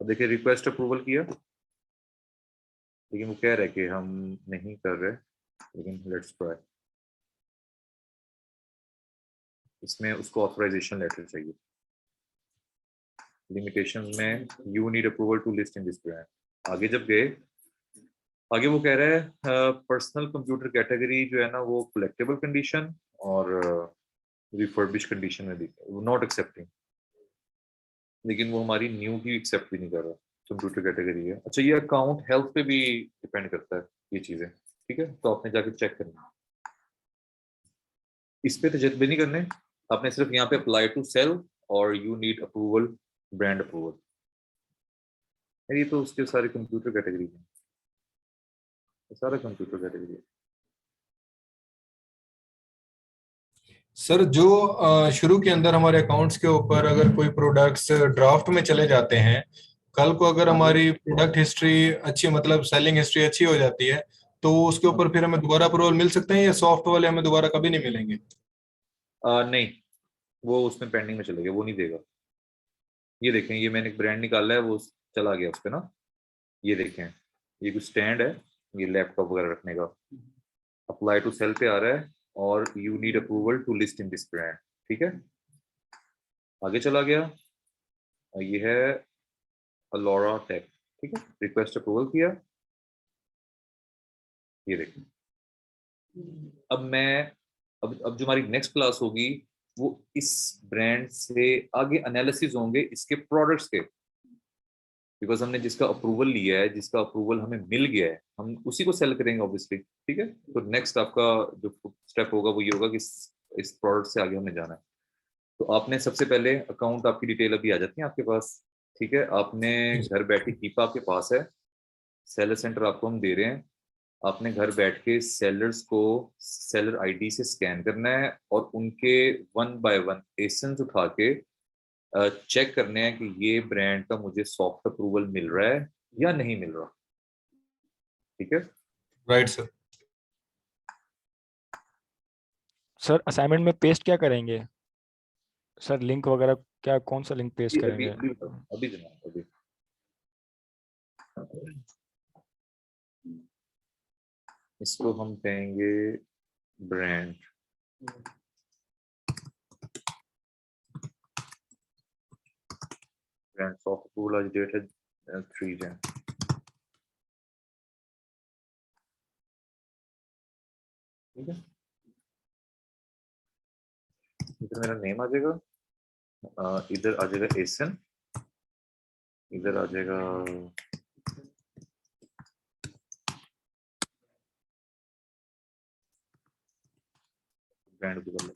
अब देखिए रिक्वेस्ट अप्रूवल किया, लेकिन वो कह रहा है कि हम नहीं कर रहे, लेकिन लेट्स ट्राई। इसमें उसको ऑथराइजेशन लेटर चाहिए, लिमिटेशंस में you need approval to list in this brand. आगे जब गए, आगे वो कह रहा है पर्सनल कंप्यूटर कैटेगरी जो है ना वो कलेक्टेबल कंडीशन और रिफर्बिश कंडीशन में दी, नॉट एक्सेप्टिंग, लेकिन वो हमारी न्यू की एक्सेप्ट भी नहीं कर रहा, कंप्यूटर कैटेगरी है। अच्छा, ये अकाउंट हेल्थ पे भी डिपेंड करता है ये चीजें, ठीक है, तो आपने जाके चेक करना, इस पे तजर्बे नहीं करने, आपने सिर्फ यहाँ पे अप्लाई टू सेल और you need approval, brand approval, ये तो उसके सारे कंप्यूटर कैटेगरी है, सारा कंप्यूटर कैटेगरी है। सर जो शुरू के अंदर हमारे अकाउंट्स के ऊपर अगर कोई प्रोडक्ट्स ड्राफ्ट में चले जाते हैं, कल को अगर हमारी प्रोडक्ट हिस्ट्री अच्छी, मतलब सेलिंग हिस्ट्री अच्छी हो जाती है, तो उसके ऊपर फिर हमें दोबारा अप्रूवल मिल सकते हैं या सॉफ्ट वाले हमें दोबारा कभी नहीं मिलेंगे? नहीं, वो उसमें पेंडिंग में चले गए, वो नहीं देगा। ये देखें, ये मैंने एक ब्रांड निकाला है, वो चला गया उस पर ना, ये देखें, ये कुछ स्टैंड है, ये लैपटॉप वगैरह रखने का, अप्लाई टू सेल पे आ रहा है और you need approval to list in this brand, ठीक है, आगे चला गया, और ये है अलोरा टेक, ठीक है, रिक्वेस्ट अप्रूवल किया, ये देखें। अब मैं अब जो हमारी नेक्स्ट क्लास होगी वो इस ब्रांड से आगे एनालिसिस होंगे इसके प्रोडक्ट्स के, बिकॉज हमने जिसका अप्रूवल लिया है, जिसका अप्रूवल हमें मिल गया है, हम उसी को सेल करेंगे ऑब्वियसली, ठीक है। तो नेक्स्ट आपका जो स्टेप होगा वो ये होगा कि इस प्रोडक्ट से आगे हमें जाना है। तो आपने सबसे पहले अकाउंट, आपकी डिटेल अभी आ जाती है आपके पास, ठीक है, आपने घर बैठे कीपा आपके पास है, सेलर सेंटर आपको हम दे रहे हैं, आपने घर बैठ के सेलर्स को सेलर आईडी से स्कैन करना है और उनके 1 बाय 1 एसेंस उठा के चेक करने हैं कि ये ब्रांड का मुझे सॉफ्ट अप्रूवल मिल रहा है या नहीं मिल रहा, ठीक है। Right sir. सर असाइनमेंट में पेस्ट क्या करेंगे सर, लिंक वगैरह क्या, कौन सा लिंक पेस्ट अभी करेंगे? अभी जनाब, अभी इसको हम कहेंगे ब्रांड, ब्रांड सॉफ्ट अप्रूवल, आज डेट है 3 जन, ठीक है। इधर मेरा नेम आ जाएगा, इधर आ जाएगा एसन, इधर आ जाएगा ब्रांड अप्रूवल।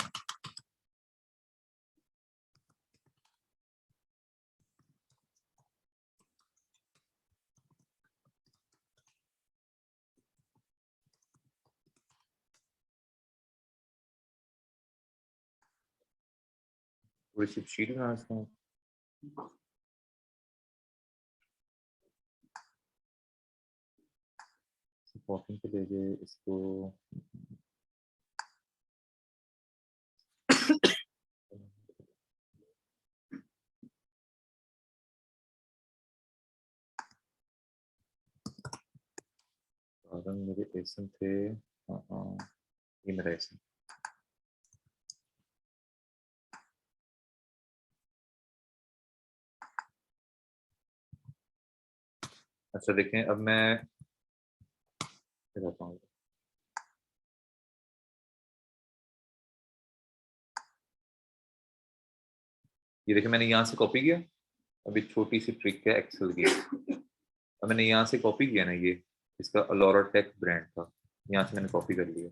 थोड़ी सी शीट बना सकते हैं, सपोर्टिंग पे ले गए इसको, मेरे एसन थे, ये मेरा एसन, अच्छा देखें, अब मैं ये देखिए मैंने यहाँ से कॉपी किया, अभी छोटी सी ट्रिक है एक्सेल की, अब मैंने यहाँ से कॉपी किया ना, ये इसका अलोरा टेक ब्रांड था, यहाँ से मैंने कॉपी कर लिया।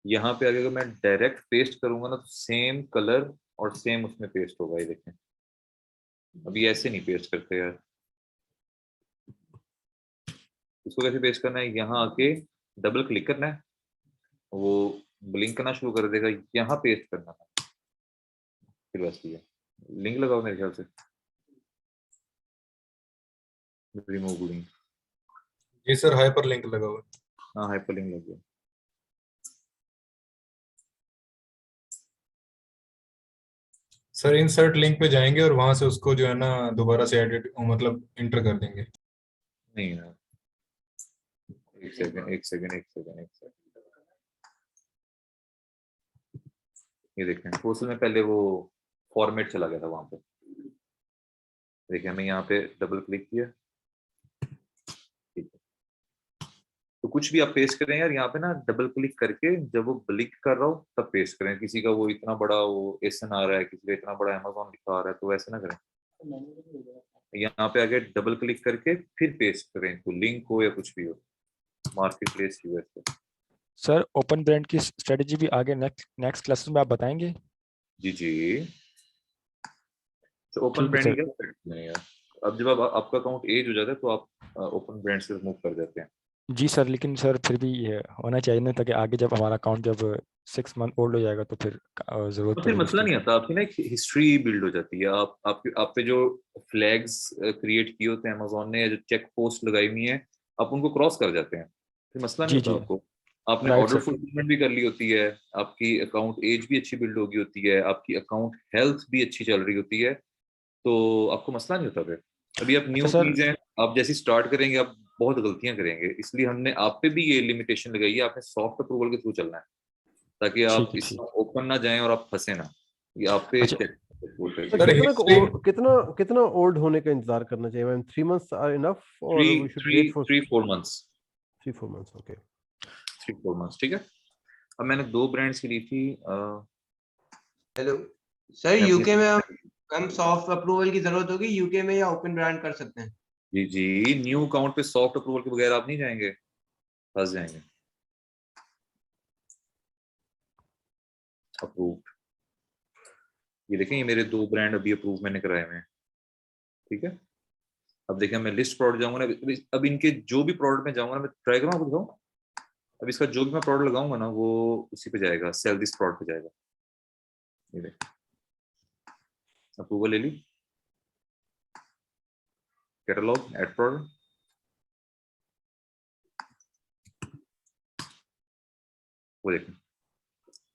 यहाँ पे अगर मैं डायरेक्ट पेस्ट करूंगा ना तो सेम कलर और सेम उसमें पेस्ट होगा, ये देखें। अभी ऐसे नहीं पेस्ट करते यार, इसको कैसे पेस्ट करना है, यहाँ आके डबल क्लिक करना है, वो ब्लिंक करना शुरू कर देगा, यहाँ पेस्ट करना है, फिर बस ये लिंक लगाओ मेरे ख्याल से, रिमूव लिंक। जी सर, हाइपर लिंक लगा हुआ। हाँ हाइपर लिंक लग गया। सर इंसर्ट लिंक पे जाएंगे और वहां से उसको जो है ना दोबारा से एडिट मतलब इंटर कर देंगे। नहीं यार, एक सेकंड। ये देखें पोस्टल में पहले वो फॉर्मेट चला गया था वहां पे, देखिए हमें यहाँ पे डबल क्लिक किया, ठीक है। तो कुछ भी आप पेस्ट करें यार, यहाँ पे ना डबल क्लिक करके जब वो ब्लिंक कर रहा हो तब पेस्ट करें। किसी का वो इतना बड़ा वो एसन आ रहा है, किसी का इतना बड़ा अमेज़न लिखा आ रहा है, तो वैसे ना करें। यहाँ पे आगे डबल क्लिक करके फिर पेस्ट करें, तो लिंक हो या कुछ भी हो, market place US. Sir open brand की स्ट्रेटजी भी आगे नेक्स्ट क्लासेस में आप बताएंगे? जी तो ओपन ठीक है ब्रांड सर। क्या है यार, अब जब आपका अकाउंट एज हो जाता है तो आप ओपन ब्रांड से रिमूव कर देते हैं। जी सर, लेकिन सर फिर भी ये होना चाहिए ना, ताकि आगे जब हमारा अकाउंट जब 6 मंथ ओल्ड हो जाएगा तो फिर जरूरत तो फिर पड़ेगी मसला उसकी। नहीं आता, आपकी ना एक हिस्ट्री बिल्ड हो जाती है। आप पे जो फ्लैग्स क्रिएट किए होते हैं अमेज़न ने, या जो चेक पोस्ट लगाई हुई है, आप उनको क्रॉस कर जाते हैं, फिर मसला नहीं जी होता जी आपको। आपने राइट ऑर्डर सर। फुलफिलमेंट भी कर ली होती है, आपकी अकाउंट एज भी अच्छी बिल्ड होगी होती है, आपकी अकाउंट हेल्थ भी अच्छी चल रही होती है, तो आपको मसला नहीं होता। फिर अभी आप अच्छा न्यू सर। चीज हैं, आप जैसी स्टार्ट करेंगे आप बहुत गलतियां करेंगे, इसलिए हमने आप पे भी ये लिमिटेशन लगाई है, आपने सॉफ्ट अप्रूवल के थ्रू चलना है, ताकि आप ठीक है इसमें ठीक। ओपन ना जाएं और आप फंसे ना। ये आप पे अच्छा चेक सर कितना हिस्ट्री कितना कितना ओल्ड होने का इंतजार करना चाहिए मैम? 3 months आर इनफ और we should wait for 3-4 months 3-4 months? Okay 3-4 months ठीक है। अब मैंने 2 ब्रांड्स की ली थी। हेलो सर, मैं यूके में अपनी हम सॉफ्ट अप्रूवल की जरूरत होगी यूके में, या ओपन ब्रांड कर सकते हैं? जी न्यू अकाउंट पे सॉफ्ट अप्रूवल के बगैर आप नहीं जाएंगे, फंस जाएंगे। अप्रूव्ड, ये देखें, ये मेरे 2 ब्रांड अभी अप्रूव मैंने कराए हुए हैं, ठीक है। अब देखें मैं लिस्ट प्रोडक्ट जाऊंगा ना, अब इनके जो भी प्रोडक्ट में जाऊंगा ना, मैं ट्राई करूँ आपको दिखाऊं। अब इसका जो भी मैं प्रोडक्ट लगाऊंगा ना वो उसी पे जाएगा, सेल दिस प्रोडक्ट पे जाएगा। ये देख, अप्रूवल ले ली, कैटलॉग, ऐड प्रोडक्ट, वो देखें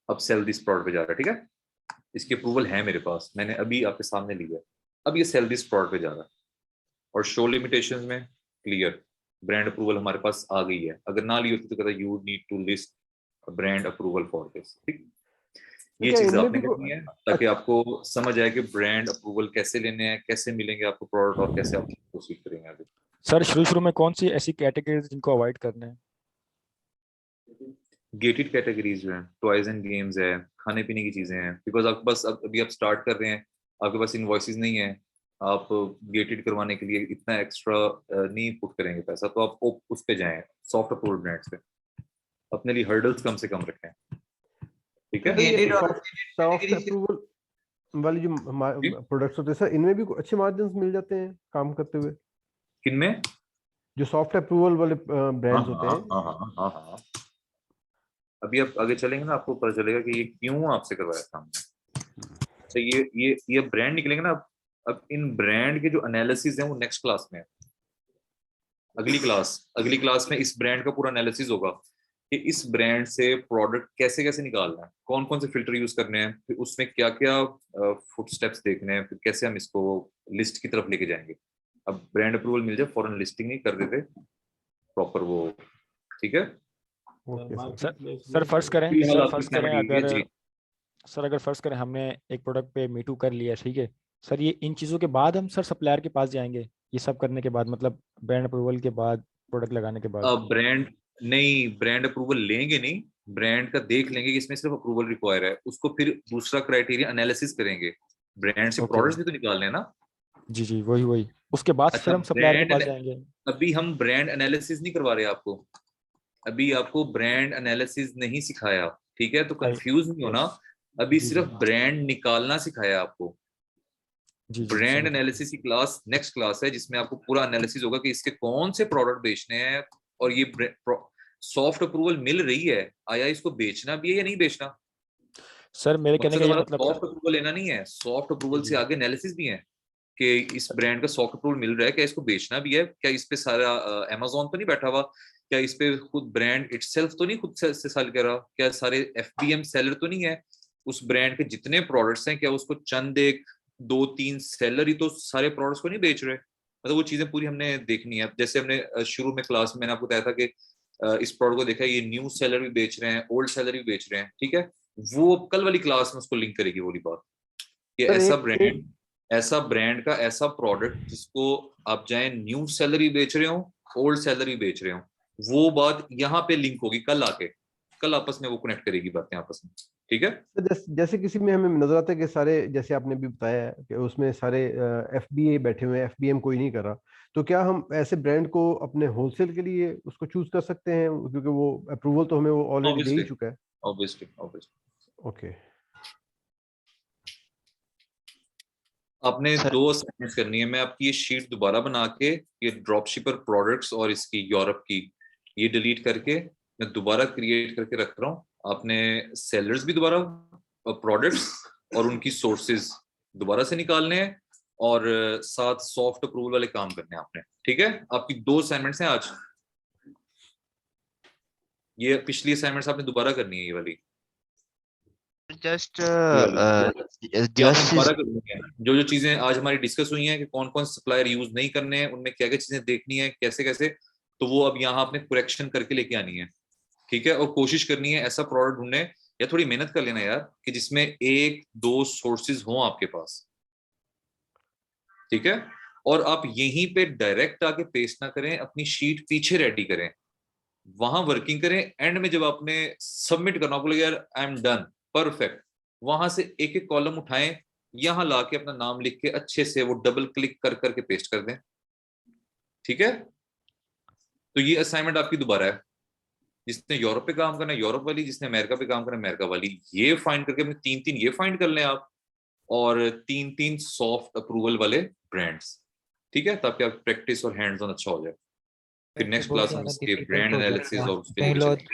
अब सेल दिस प्रोडक्ट पे जा रहा है, ठीक है। इसकी अप्रूवल है मेरे पास, मैंने अभी आपके सामने लिया, अब ये सेल दिस प्रोडक्ट पे जा रहा है, और शो लिमिटेशंस में क्लियर ब्रांड अप्रूवल हमारे पास आ गई है। अगर ना ली होती तो कहता you need to list brand approval for this, ठीक। ये क्या चीज इनमें आपने भी करनी है ताकि आपको समझ आए कि ब्रांड अप्रूवल कैसे लेने हैं, कैसे मिलेंगे आपको प्रोडक्ट, और कैसे आप प्रोसीड करेंगे आगे। सर शुरू में कौन सी ऐसी कैटेगरीज जिनको अवॉइड करना है? गेटेड कैटेगरीज जो है, टॉयज एंड गेम्स है, खाने पीने की चीजें हैं, बिकॉज आपके पास अभी आप स्टार्ट कर रहे हैं, आपके पास इनवॉइसेस नहीं है, आप गेटेड करवाने के लिए इतना एक्स्ट्रा नहीं पुट करेंगे पैसा, तो आप उस पे जाएं, सॉफ्ट अप्रूवल ब्रांड्स पे, अपने लिए हर्डल्स कम से कम रखें, ठीक है। गेटेड और सॉफ्ट अप्रूवल वाली जो प्रोडक्ट्स होते हैं सर, इनमें भी अच्छे मार्जिन्स मिल जाते हैं काम करते हुए? किनमें? जो सॉफ्ट अप्रूवल वाले ब्रांड्स होते हैं। हाँ। अभी आप आगे चलेंगे ना, आपको पता चलेगा कि ये क्यों आपसे करवाया था हमने। तो ये ब्रांड निकलेंगे ना, अब इन ब्रांड के जो एनालिसिस हैं वो नेक्स्ट क्लास में है। अगली क्लास में इस ब्रांड का पूरा एनालिसिस होगा कि इस ब्रांड से प्रोडक्ट कैसे निकालना है, कौन कौन से फिल्टर यूज करने हैं, फिर उसमें क्या क्या फुट स्टेप्स देखने हैं, फिर कैसे हम इसको लिस्ट की तरफ लेके जाएंगे। अब ब्रांड अप्रूवल मिल जाए फॉरन लिस्टिंग नहीं कर देते प्रॉपर वो, ठीक है। सर फर्ज करें अगर फर्ज करें हमने एक प्रोडक्ट पे मीटू कर लिया, ठीक है सर, ये इन चीज़ों के बाद हम सर सप्लायर के पास जाएंगे, ये सब करने के बाद, मतलब ब्रांड अप्रूवल के बाद, प्रोडक्ट लगाने के बाद? ब्रांड अप्रूवल लेंगे नहीं, ब्रांड का देख लेंगे कि इसमें सिर्फ अप्रूवल रिक्वायर है, उसको फिर दूसरा क्राइटेरिया एनालिसिस करेंगे ब्रांड से ओके प्रोडक्ट्स भी तो निकालने हैं ना। जी जी वही उसके बाद अच्छा, फिर हम सप्लायर के ब्रांड पास जाएंगे। अभी हम ब्रांड एनालिसिस नहीं करवा रहे आपको, अभी आपको ब्रांड एनालिसिस नहीं सिखाया, ठीक है, तो नहीं, कंफ्यूज नहीं होना। अभी जी सिर्फ जी ब्रांड निकालना सिखाया आपको। जी जी ब्रांड समझ गया। एनालिसिस की क्लास नेक्स्ट क्लास है, जिसमें आपको पूरा एनालिसिस होगा कि इसके कौन से प्रोडक्ट बेचने हैं, और ये सॉफ्ट अप्रूवल मिल रही है, आया इसको बेचना भी है या नहीं बेचना। सर मेरे कहने मकसद का ये हमारा मतलब सॉफ्ट अप्रूवल लेना नहीं है, सॉफ्ट अप्रूवल जी से आगे एनालिसिस भी है कि इस ब्रांड का सॉफ्ट अप्रूवल मिल रहा है, क्या इसको बेचना भी है, क्या इस पे सारा अमेजोन तो नहीं बैठा हुआ, क्या इस पे खुद ब्रांड इटसेल्फ तो नहीं खुद से सेल कर रहा, क्या सारे एफबीएम सेलर तो नहीं है उस ब्रांड के जितने प्रोडक्ट्स हैं, क्या उसको चंद एक दो तीन सेलर ही तो सारे प्रोडक्ट्स को नहीं बेच रहे। मतलब वो चीजें पूरी हमने देखनी है। जैसे हमने शुरू में क्लास में मैंने आपको बताया था कि इस प्रोडक्ट को देखा, ये न्यू सेलर भी बेच रहे हैं, ओल्ड सेलर भी बेच रहे हैं, ठीक है। वो कल वाली क्लास में उसको लिंक करेगी, वो वाली बात कि सर ऐसा ब्रांड का ऐसा प्रोडक्ट जिसको आप जाए न्यू सेलर भी बेच रहे हो, ओल्ड सेलर भी बेच रहे हो, वो बात यहाँ पे लिंक होगी कल आके, कल आपस में वो कनेक्ट करेगी बातें आपस में, ठीक है। तो जैसे किसी में हमें नजर आता है कि सारे, जैसे आपने भी बताया कि उसमें सारे एफबीए बैठे हुए हैं, एफबीएम कोई नहीं कर रहा, तो क्या हम ऐसे ब्रांड को अपने होलसेल के लिए उसको चूज कर सकते हैं, क्योंकि वो अप्रूवल तो हमें वो ऑलरेडी दे ही चुका है। ऑब्वियसली ओके आपने दो असाइनमेंट्स करनी है। मैं आपकी ये शीट दोबारा बना के, ये ड्रॉप शिपर प्रोडक्ट्स और इसकी यूरोप की, ये डिलीट करके मैं दोबारा क्रिएट करके रख रहा हूँ। आपने सेलर्स भी दोबारा, प्रोडक्ट्स और उनकी सोर्सेज दोबारा से निकालने हैं, और साथ सॉफ्ट अप्रूवल वाले काम करने हैं आपने, ठीक है। आपकी दो असाइनमेंट्स हैं आज। ये पिछली असाइनमेंट्स आपने दोबारा करनी है, ये वाली जस्ट दोबारा करनी है। जो जो चीजें आज हमारी डिस्कस हुई हैं कि कौन कौन सप्लायर यूज नहीं करने हैं, उनमें क्या क्या चीजें देखनी है, कैसे कैसे, तो वो अब यहाँ आपने करेक्शन करके लेके आनी है, ठीक है। और कोशिश करनी है ऐसा प्रोडक्ट ढूंढने, या थोड़ी मेहनत कर लेना यार, कि जिसमें एक दो सोर्सेज हों आपके पास, ठीक है। और आप यहीं पे डायरेक्ट आके पेस्ट ना करें, अपनी शीट पीछे रेडी करें, वहां वर्किंग करें। एंड में जब आपने सबमिट करना, आपको लगे यार आई एम डन परफेक्ट, वहां से एक एक कॉलम उठाएं, यहां लाके अपना नाम लिख के अच्छे से वो डबल क्लिक कर करके पेस्ट कर दें, ठीक है। तो ये असाइनमेंट आपकी दोबारा है। जिसने यूरोप पे काम करना है यूरोप वाली, जिसने अमेरिका पे काम करना है अमेरिका वाली, ये फाइंड करके अपने तीन तीन ये फाइंड कर लें आप, और तीन तीन सॉफ्ट अप्रूवल वाले ब्रांड्स, ठीक है, ताकि आप प्रैक्टिस और हैंड्स ऑन अच्छा हो जाए। फिर नेक्स्ट क्लास हम इसके ब्रांड एनालिसिस और उसके लिए चलेंगे।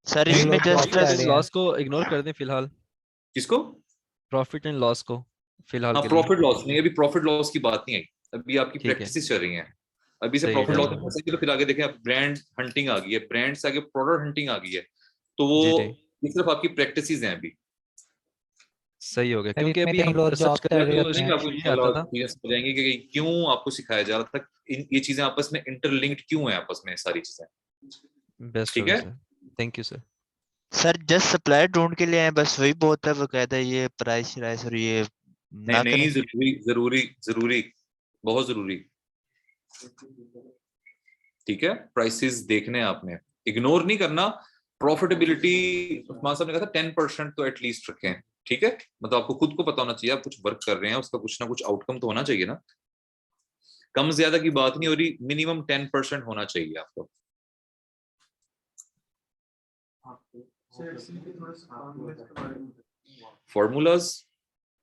सर इसमें जस्ट लॉस को इग्नोर कर दें फिलहाल। किसको? प्रॉफिट एंड लॉस को फिलहाल हाँ, के लिए। प्रॉफिट लॉस नहीं, अभी प्रॉफिट लॉस की बात नहीं आई, अभी आपकी ठीक है। प्रैक्टिस चल रही हैं। अभी से सही प्रॉफिट है। लॉस तो फिर आगे देखें, आप ब्रांड हंटिंग आ गई है, ब्रांड से आगे प्रोडक्ट हंटिंग आ गई है, तो वो जी जी सिर्फ आपकी प्रैक्टिस हैं अभी। सही हो गया, क्योंकि अभी हम सच करें तो आपको ये आता था। चीजें समझ आएंगी कि क्यों आपको सिखाया जा रहा था, ये चीजें आपस में इंटरलिंक्ड क्यों है आपस में सारी चीजें, बेस्ट ठीक होगा है। Sir, thank you sir. Sir just supplier ढूंढ के लिए आए, बस वही बहुत है, वो कहता है ये प्राइस राइस और ये ना नहीं नहीं, करें। जरूरी जरूरी जरूरी, बहुत जरूरी, ठीक है। प्राइसेस देखने हैं आपने, इग्नोर नहीं करना। प्रॉफिटेबिलिटी उस्मान साहब ने कहा था 10% तो एटलीस्ट रखें, ठीक है। मतलब आपको खुद को पता होना चाहिए आप कुछ वर्क कर रहे हैं, उसका कुछ ना कुछ आउटकम तो होना चाहिए ना। कम ज्यादा की बात नहीं हो रही, मिनिमम 10% होना चाहिए आपको। फॉर्मूलाज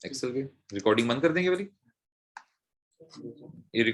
एक्सेल के रिकॉर्डिंग बंद कर देंगे वाली, ये रिकॉर्डिंग